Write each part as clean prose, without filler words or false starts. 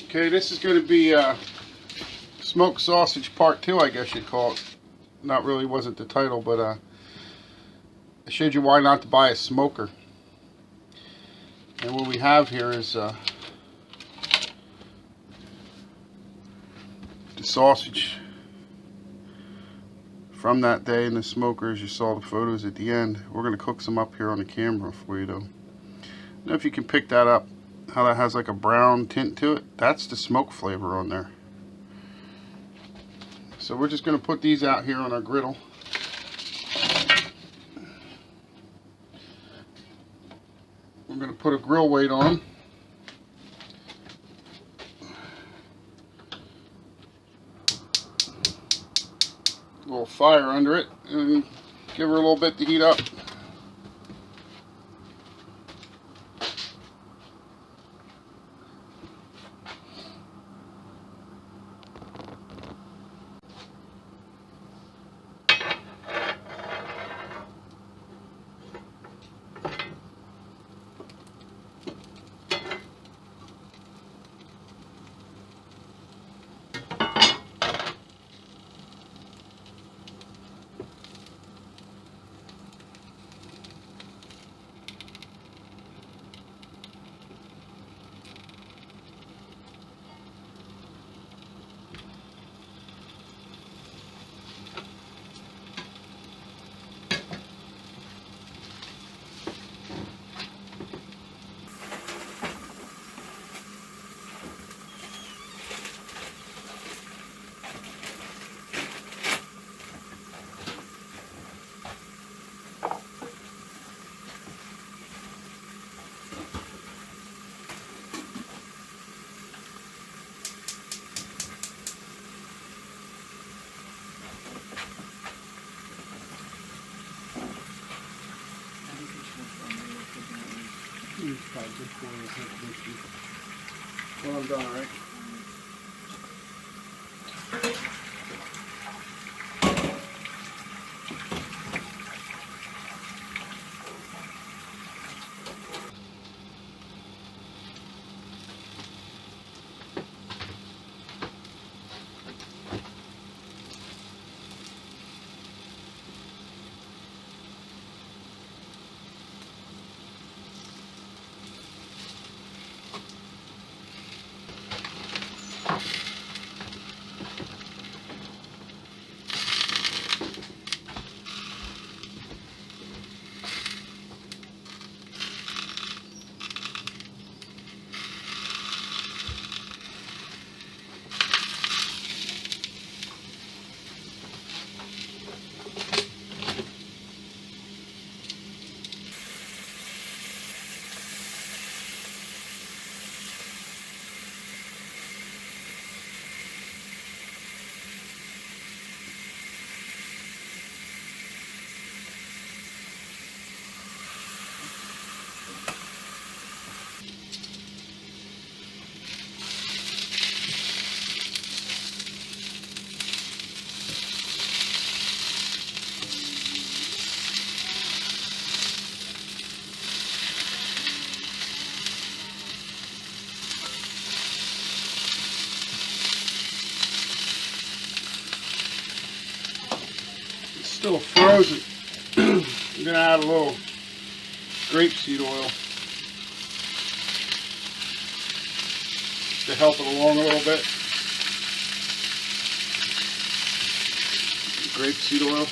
Okay, this is going to be smoked sausage part 2, I guess you'd call it. Not really, wasn't the title, but I showed you why not to buy a smoker. And what we have here is the sausage from that day in the smoker, as you saw the photos at the end. We're going to cook some up here on the camera for you though. I don't know if you can pick that up, how that has like a brown tint to it. That's the smoke flavor on there. So we're just going to put these out here on our griddle. We're going to put a grill weight on. A little fire under it and give her a little bit to heat up. Well, I'm done, alright? Still frozen. I'm going to add a little grapeseed oil to help it along a little bit. Grapeseed oil.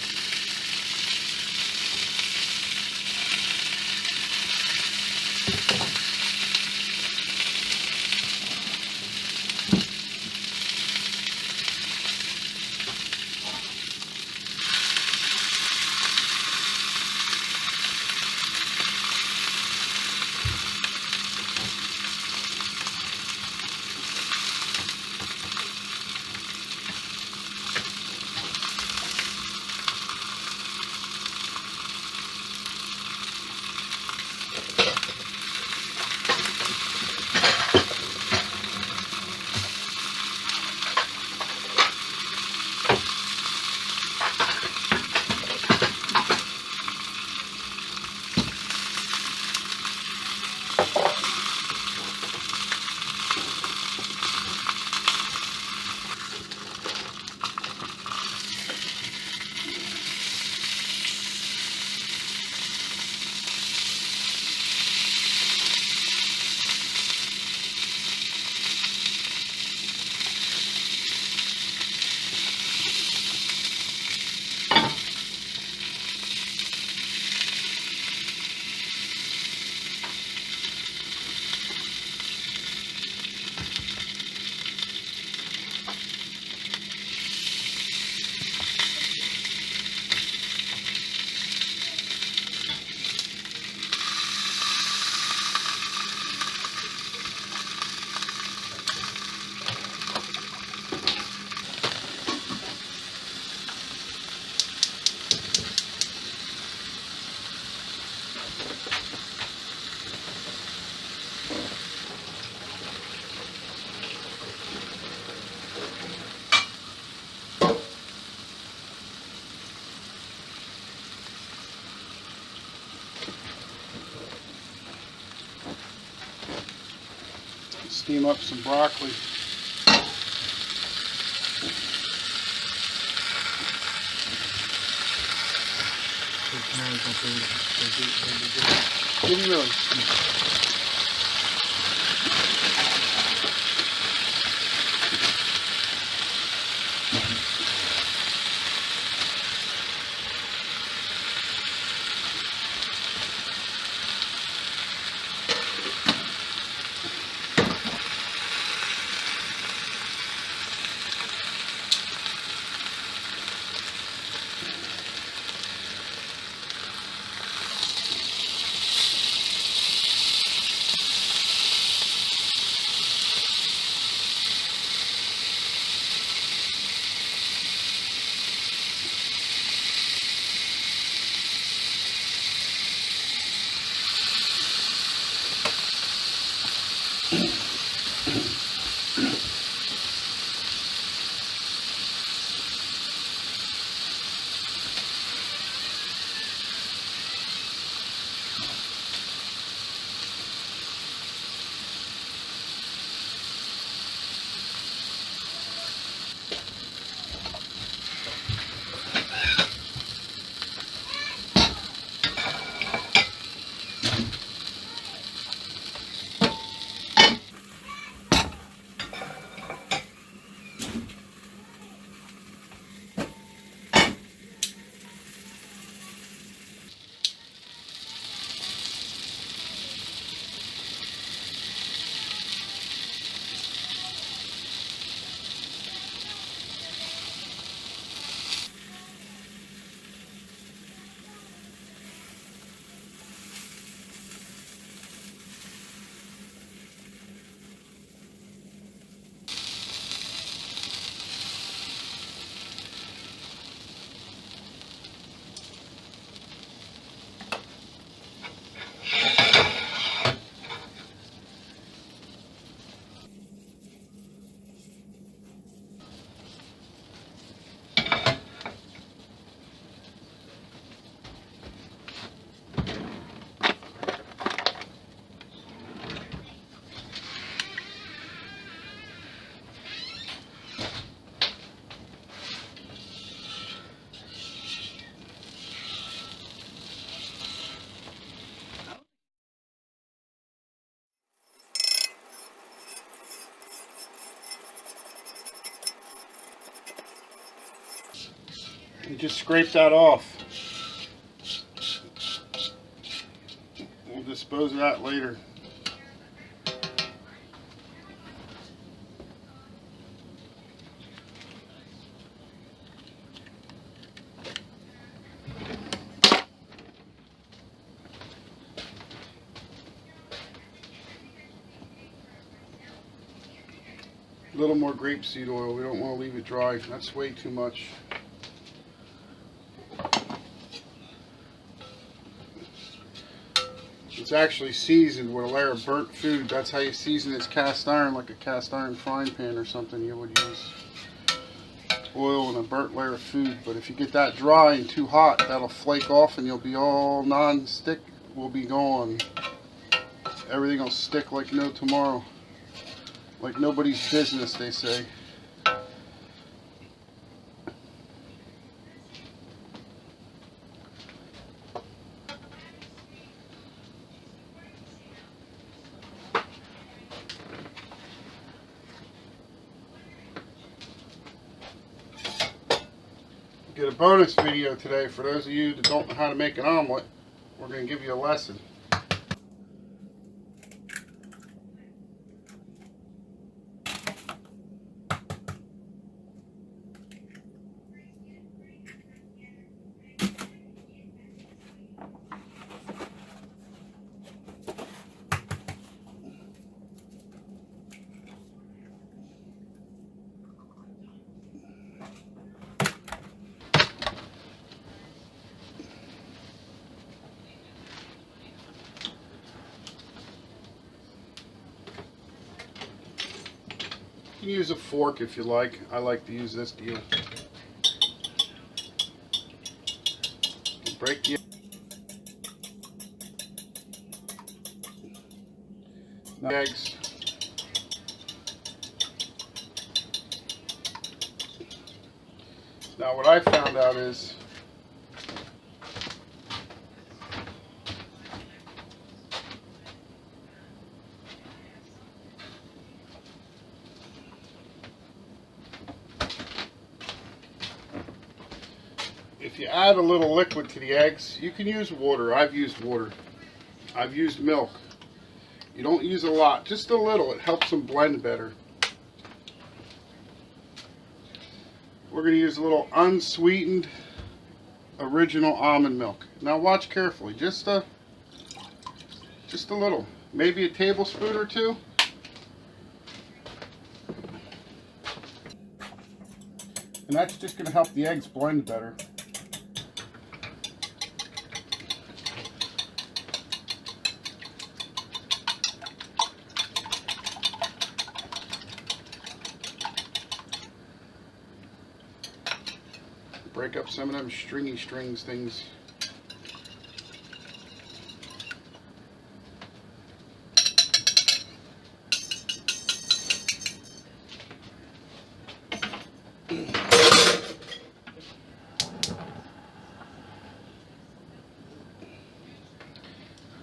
steam up some broccoli. Didn't really. You just scrape that off. We'll dispose of that later. A little more grapeseed oil. We don't want to leave it dry. That's way too much. It's actually seasoned with a layer of burnt food. That's how you season this cast iron, like a cast iron frying pan or something. You would use oil and a burnt layer of food. But if you get that dry and too hot, that'll flake off and you'll be all non-stick will be gone. Everything will stick like no tomorrow. Like nobody's business, they say. Get a bonus video today for those of you that don't know how to make an omelet. We're going to give you a lesson. You can use a fork if you like. I like to use this deal. Break the eggs. Now what I found out is if you add a little liquid to the eggs, you can use water. I've used water. I've used milk. You don't use a lot, just a little. It helps them blend better. We're going to use a little unsweetened original almond milk. Now watch carefully, just a little, maybe a tablespoon or two. And that's just going to help the eggs blend better. Break up some of them stringy strings things.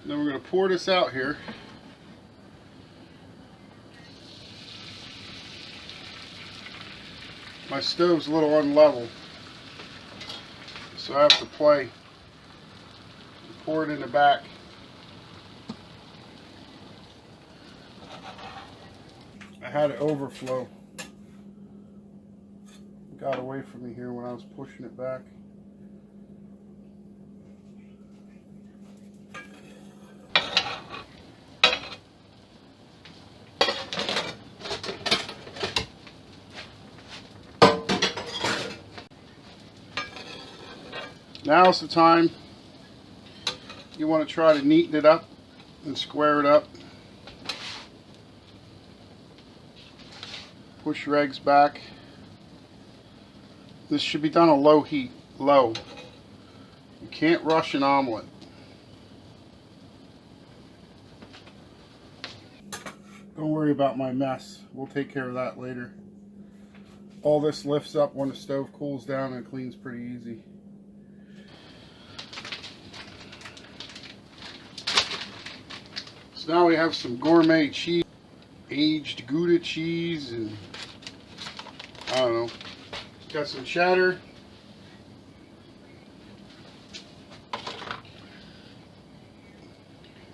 Then we're going to pour this out here. My stove's a little unlevel, so I have to play. Pour it in the back. I had it overflow. It got away from me here when I was pushing it back. Now's the time you want to try to neaten it up and square it up. Push your eggs back. This should be done on low heat, low. You can't rush an omelet. Don't worry about my mess. We'll take care of that later. All this lifts up when the stove cools down and cleans pretty easy. So now we have some gourmet cheese, aged Gouda cheese, and I don't know. Got some cheddar.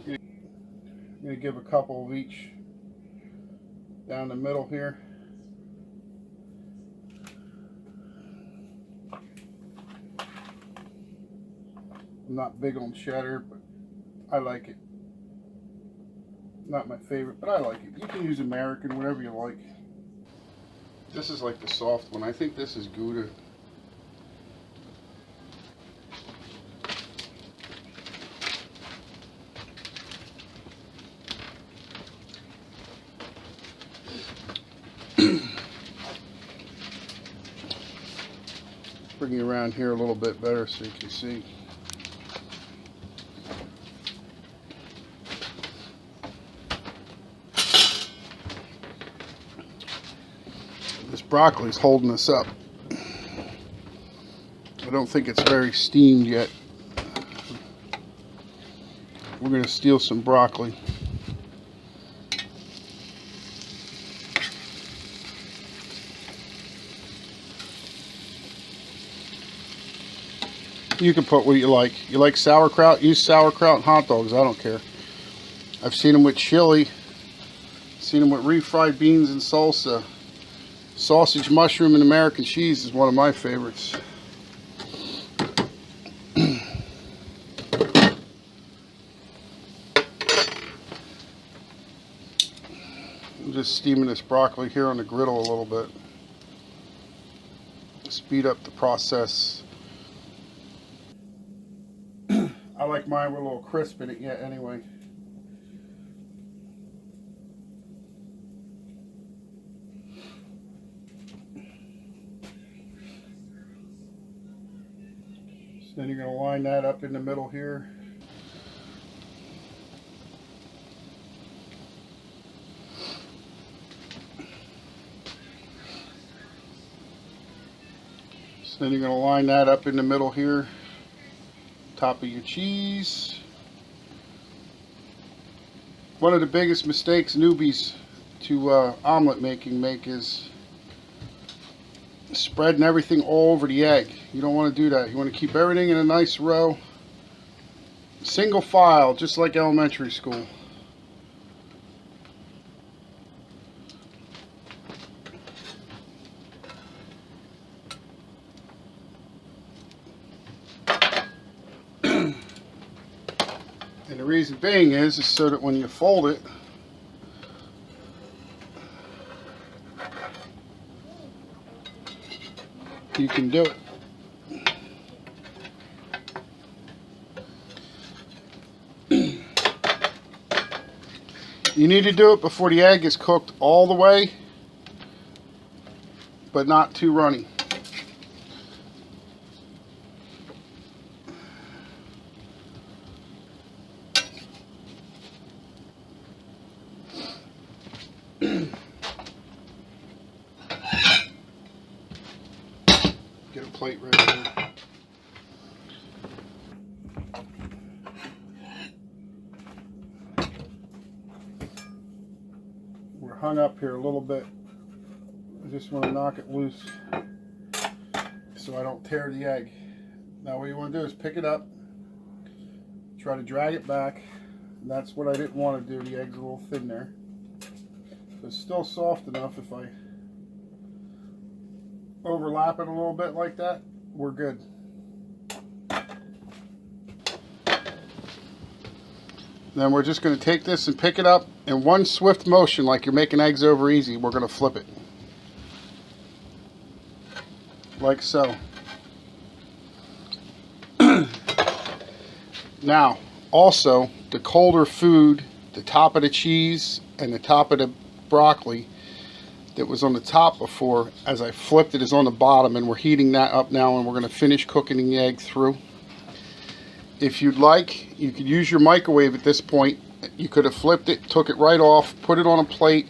I'm going to give a couple of each down the middle here. I'm not big on cheddar, but I like it. Not my favorite, but I like it. You can use American, whatever you like. This is like the soft one. I think this is Gouda. Bring you around here a little bit better so you can see. This broccoli's holding us up. I don't think it's very steamed yet. We're going to steal some broccoli. You can put what you like. You like sauerkraut? Use sauerkraut and hot dogs. I don't care. I've seen them with chili. Seen them with refried beans and salsa. Sausage, mushroom, and American cheese is one of my favorites. I'm just steaming this broccoli here on the griddle a little bit. Speed up the process. I like mine with a little crisp in it yet anyway. Then you're going to line that up in the middle here. Then you're going to line that up in the middle here, top of your cheese. One of the biggest mistakes newbies to omelet making make is spreading everything all over the egg. You don't want to do that. You want to keep everything in a nice row, single file, just like elementary school. And the reason being is so that when you fold it, you can do it. You need to do it before the egg is cooked all the way, but not too runny. Get a plate right here. We're hung up here a little bit. I just want to knock it loose so I don't tear the egg. Now what you want to do is pick it up, try to drag it back. And that's what I didn't want to do. The egg's a little thin there. But it's still soft enough. If I overlap it a little bit like that, we're good. Then we're just going to take this and pick it up in one swift motion, like you're making eggs over easy. We're going to flip it like so. Now also, the colder food, the top of the cheese and the top of the broccoli that was on the top before, as I flipped it, is on the bottom, and we're heating that up now, and we're going to finish cooking the egg through. If you'd like, you could use your microwave at this point. You could have flipped it, took it right off, put it on a plate,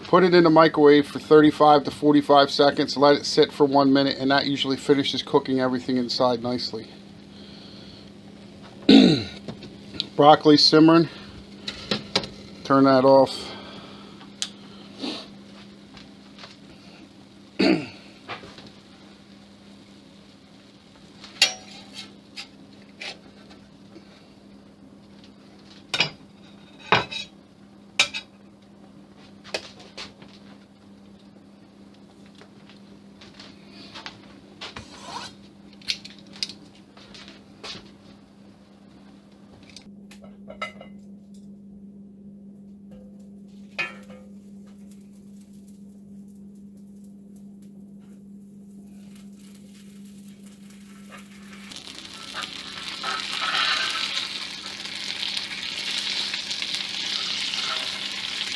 put it in the microwave for 35 to 45 seconds, let it sit for 1 minute, and that usually finishes cooking everything inside nicely. Broccoli simmering. Turn that off.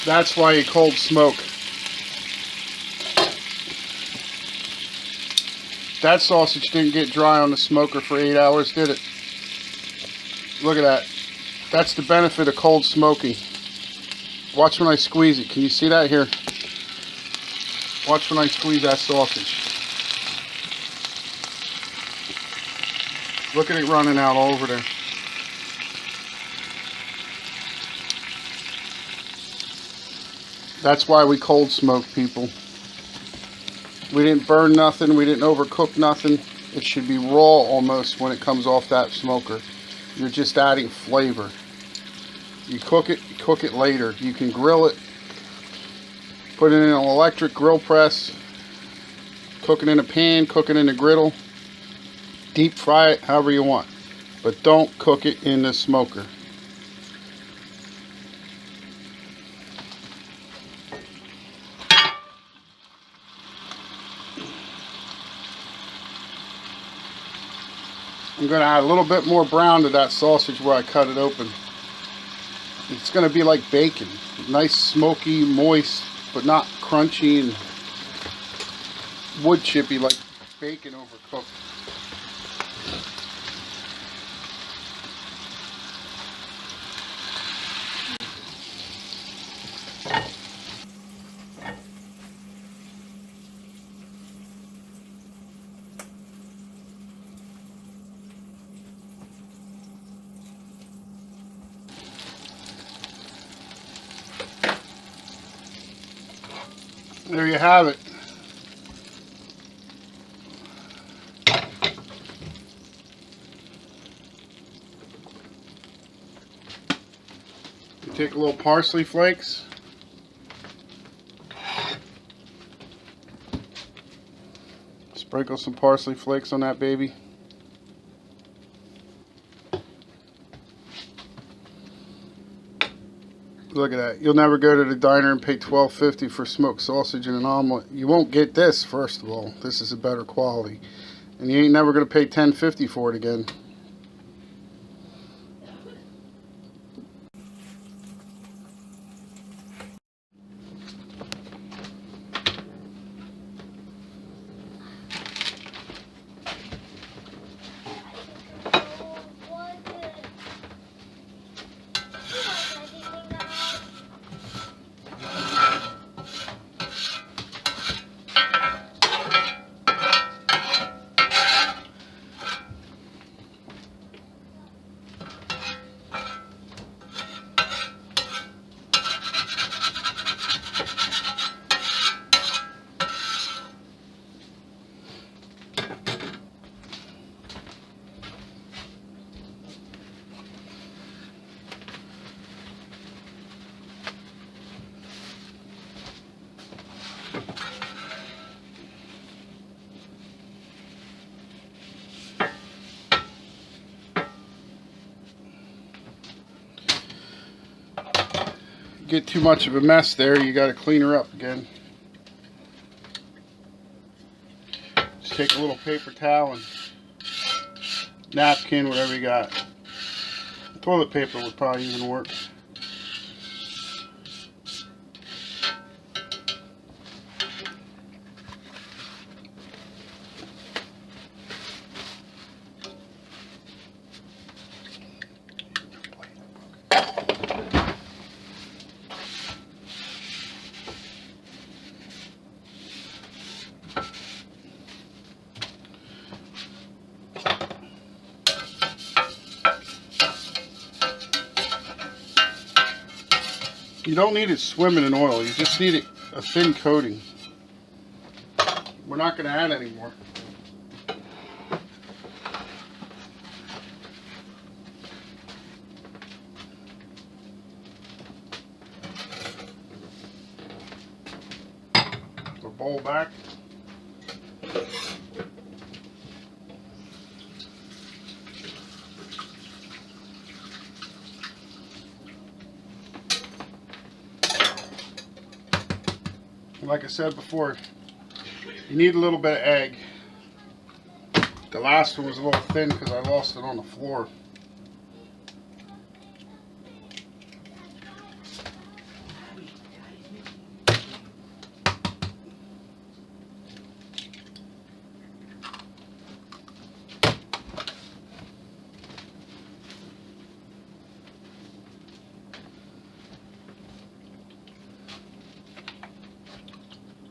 That's why you cold smoke. That sausage didn't get dry on the smoker for 8 hours, did it? Look at that. That's the benefit of cold smoking. Watch when I squeeze it. Can you see that here? Watch when I squeeze that sausage. Look at it running out all over there. That's why we cold smoke, people. We didn't burn nothing. We didn't overcook nothing. It should be raw almost when it comes off that smoker. You're just adding flavor. You cook it later. You can grill it, put it in an electric grill press, cook it in a pan, cook it in a griddle, deep fry it however you want. But don't cook it in the smoker. I'm going to add a little bit more brown to that sausage where I cut it open. It's going to be like bacon. Nice, smoky, moist, but not crunchy and wood chippy like bacon overcooked. there you have it. You take a little parsley flakes. Sprinkle some parsley flakes on that baby. Look at that. You'll never go to the diner and pay $12.50 for smoked sausage and an omelet. You won't get this, first of all. This is a better quality. And you ain't never going to pay $10.50 for it again. Get too much of a mess there, you got to clean her up again. Just take a little paper towel and napkin, whatever you got. Toilet paper would probably even work. You don't need it swimming in oil, you just need it a thin coating. We're not going to add any more. The bowl back. Like I said before, you need a little bit of egg. The last one was a little thin because I lost it on the floor.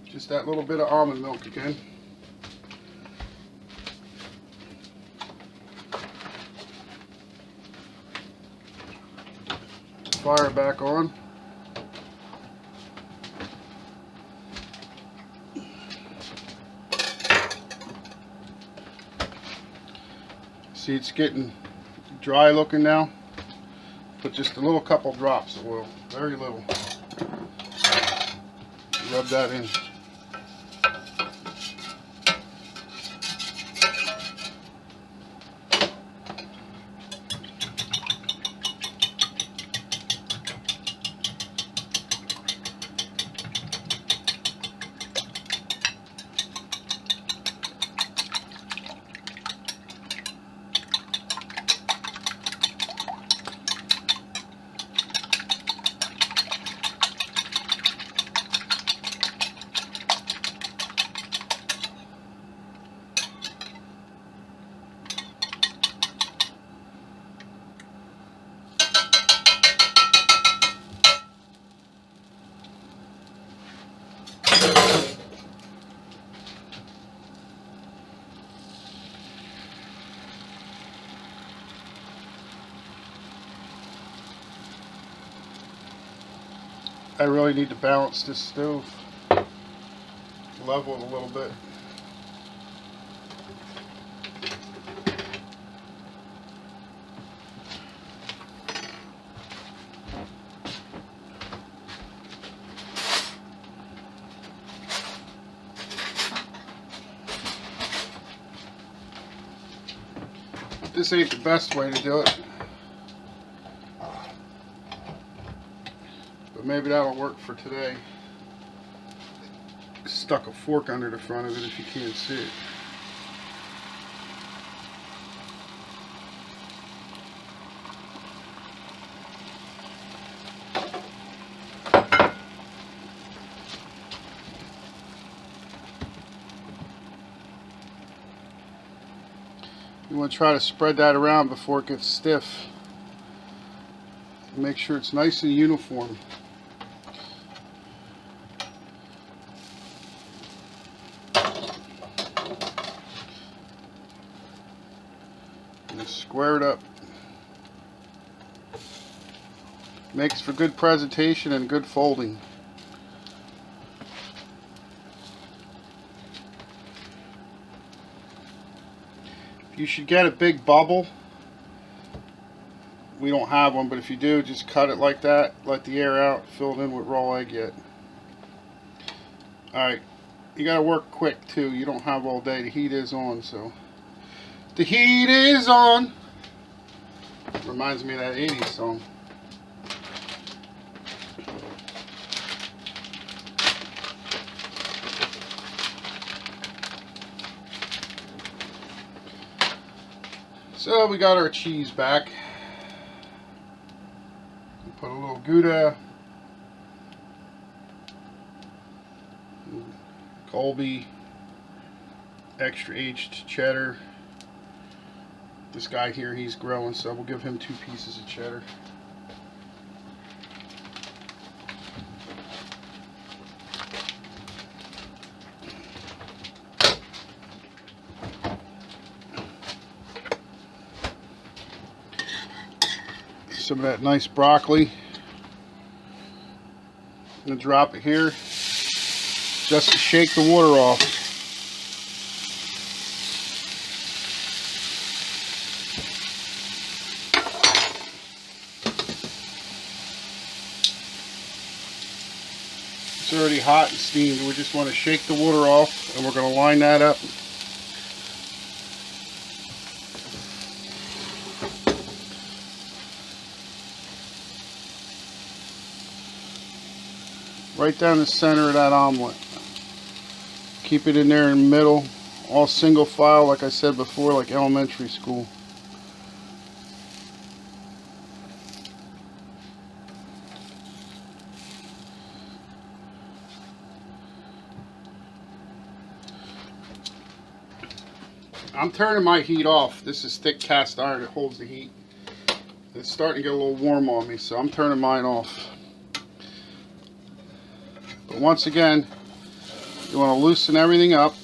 Just that little bit of almond milk again. Fire back on. See, it's getting dry looking now. Put just a little couple drops of oil, very little. Rub that in. I really need to balance this stove. level it a little bit. This ain't the best way to do it, but maybe that'll work for today. Stuck a fork under the front of it if you can't see it. You want to try to spread that around before it gets stiff. Make sure it's nice and uniform. And square it up. Makes for good presentation and good folding. You should get a big bubble. We don't have one, but if you do, just cut it like that, let the air out, fill it in with raw egg yet. Alright, you gotta work quick too. You don't have all day. The heat is on, so. The heat is on! Reminds me of that 80s song. So we got our cheese back. Put a little Gouda, Colby, extra aged cheddar. This guy here, he's growing, so we'll give him 2 pieces of cheddar. Some of that nice broccoli. I'm going to drop it here just to shake the water off. It's already hot and steamed. We just want to shake the water off, and we're going to line that up. Right down the center of that omelet. Keep it in there in the middle. All single file, like I said before, like elementary school. I'm turning my heat off. This is thick cast iron. It holds the heat. It's starting to get a little warm on me, so I'm turning mine off. But once again, you want to loosen everything up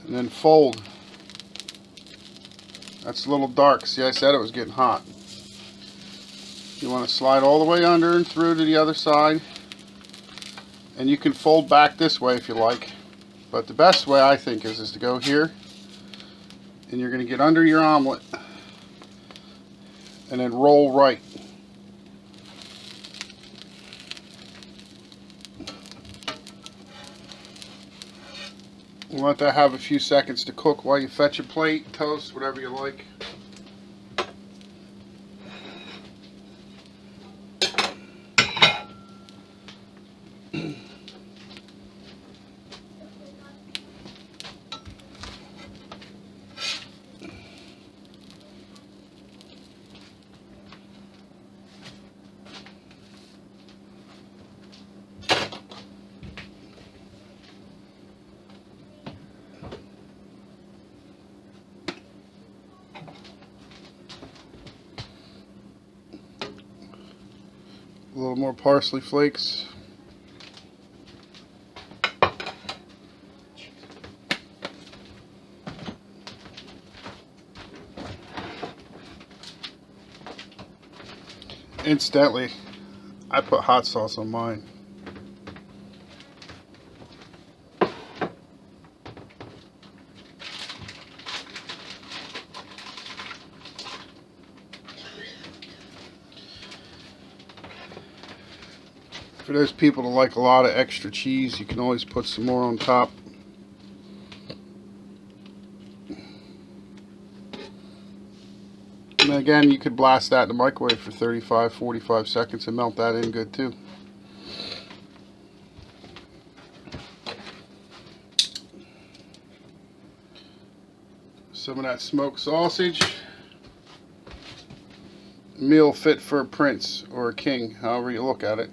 and then fold. That's a little dark. See, I said it was getting hot. You want to slide all the way under and through to the other side. And you can fold back this way if you like. But the best way, I think, is to go here. And you're going to get under your omelet. And then roll right. Let that have a few seconds to cook while you fetch a plate, toast, whatever you like. A little more parsley flakes. Incidentally, I put hot sauce on mine. For those people that like a lot of extra cheese, you can always put some more on top. And again, you could blast that in the microwave for 35-45 seconds and melt that in good too. Some of that smoked sausage. Meal fit for a prince or a king, however you look at it.